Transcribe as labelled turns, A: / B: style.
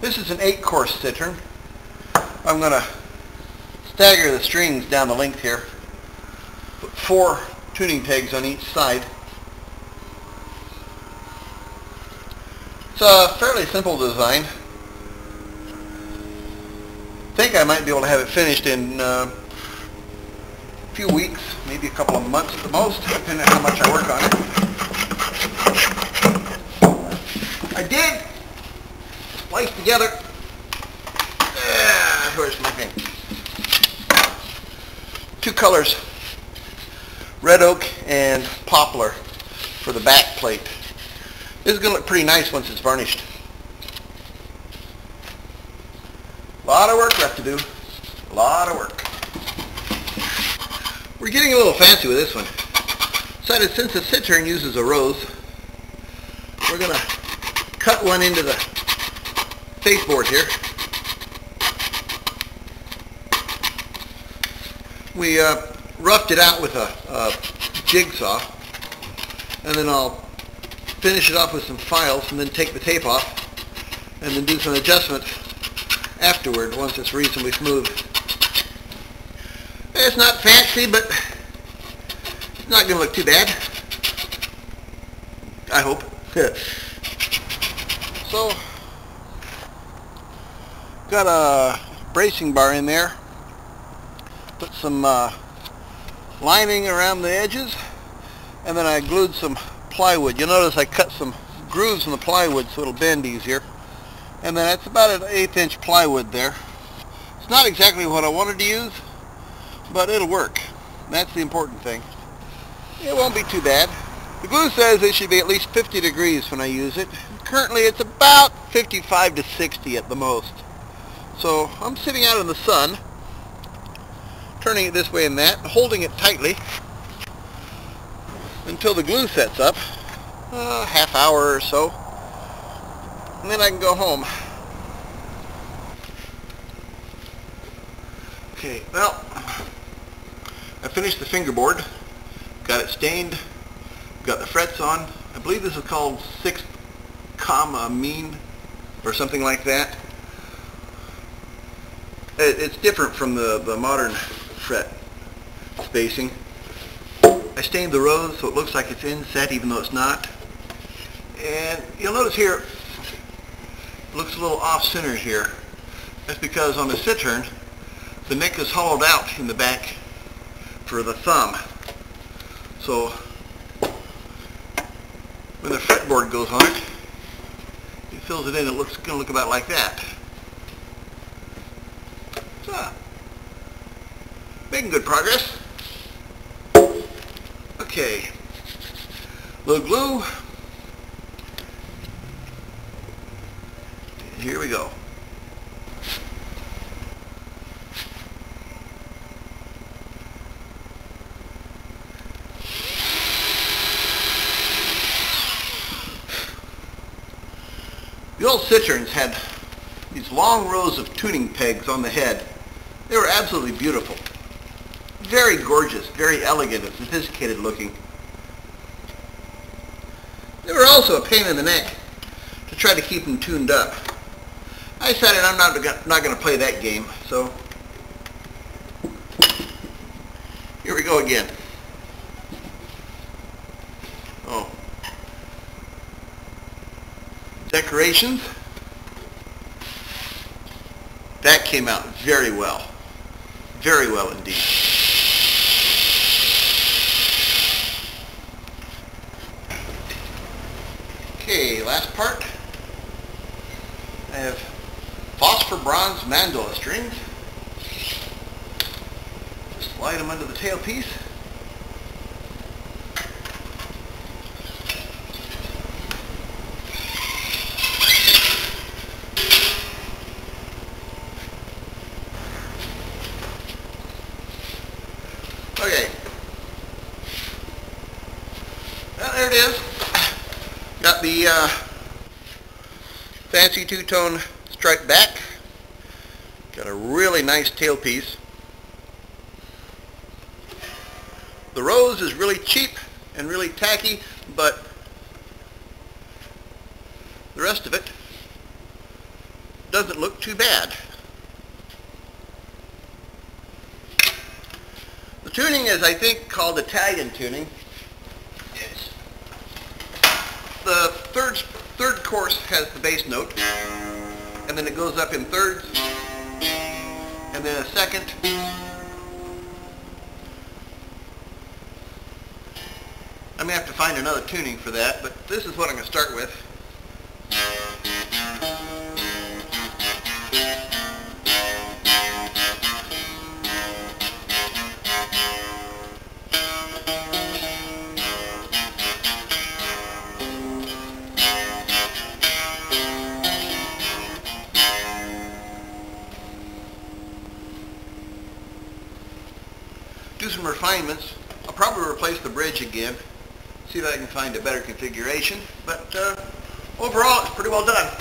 A: This is an 8-course Cittern. I'm going to stagger the strings down the length here. Put 4 tuning pegs on each side. It's a fairly simple design. I think I might be able to have it finished in a few weeks, maybe a couple of months at the most, depending on how much I work on it. I did splice together. Where's my thing? 2 colors, red oak and poplar for the back plate. This is going to look pretty nice once it's varnished. A lot of work left to do. A lot of work. We're getting a little fancy with this one. Decided since the Cittern uses a rose, we're going to cut one into the baseboard here. We roughed it out with a jigsaw, and then I'll finish it off with some files and then take the tape off and then do some adjustments afterward once it's reasonably smooth. It's not fancy, but it's not going to look too bad, I hope. So, got a bracing bar in there. Put some lining around the edges, and then I glued some plywood. You'll notice I cut some grooves in the plywood so it'll bend easier. And then it's about an 1/8 inch plywood there. It's not exactly what I wanted to use, but it'll work. That's the important thing. It won't be too bad. The glue says it should be at least 50 degrees when I use it. Currently it's about 55 to 60 at the most. So I'm sitting out in the sun, turning it this way and that, holding it tightly until the glue sets up, a half hour or so, and then I can go home. Okay, well, I finished the fingerboard, got it stained, got the frets on. I believe this is called 6th comma mean or something like that. It's different from the modern fret spacing. I stained the rose so it looks like it's inset even though it's not. And you'll notice here it looks a little off-center here. That's because on the Cittern the neck is hollowed out in the back for the thumb. So when the fretboard goes on it, it fills it in. It looks going to look about like that. So, making good progress. Okay, little glue. Here we go. The old Citterns had these long rows of tuning pegs on the head. They were absolutely beautiful. Very gorgeous, very elegant and sophisticated looking. They were also a pain in the neck to try to keep them tuned up. I decided I'm not going to play that game, so here we go again. Oh. Decorations. That came out very well. Very well indeed. Okay, last part. I have phosphor bronze mandola strings. Just slide them under the tailpiece. Okay. Well, there it is. Got the fancy two-tone striped back. Got a really nice tailpiece. The rose is really cheap and really tacky, but the rest of it doesn't look too bad. The tuning is, I think, called Italian tuning. It's the third course has the bass note, and then it goes up in thirds, and then a second, I may have to find another tuning for that, but this is what I'm going to start with. Do some refinements. I'll probably replace the bridge again, see if I can find a better configuration, but overall it's pretty well done.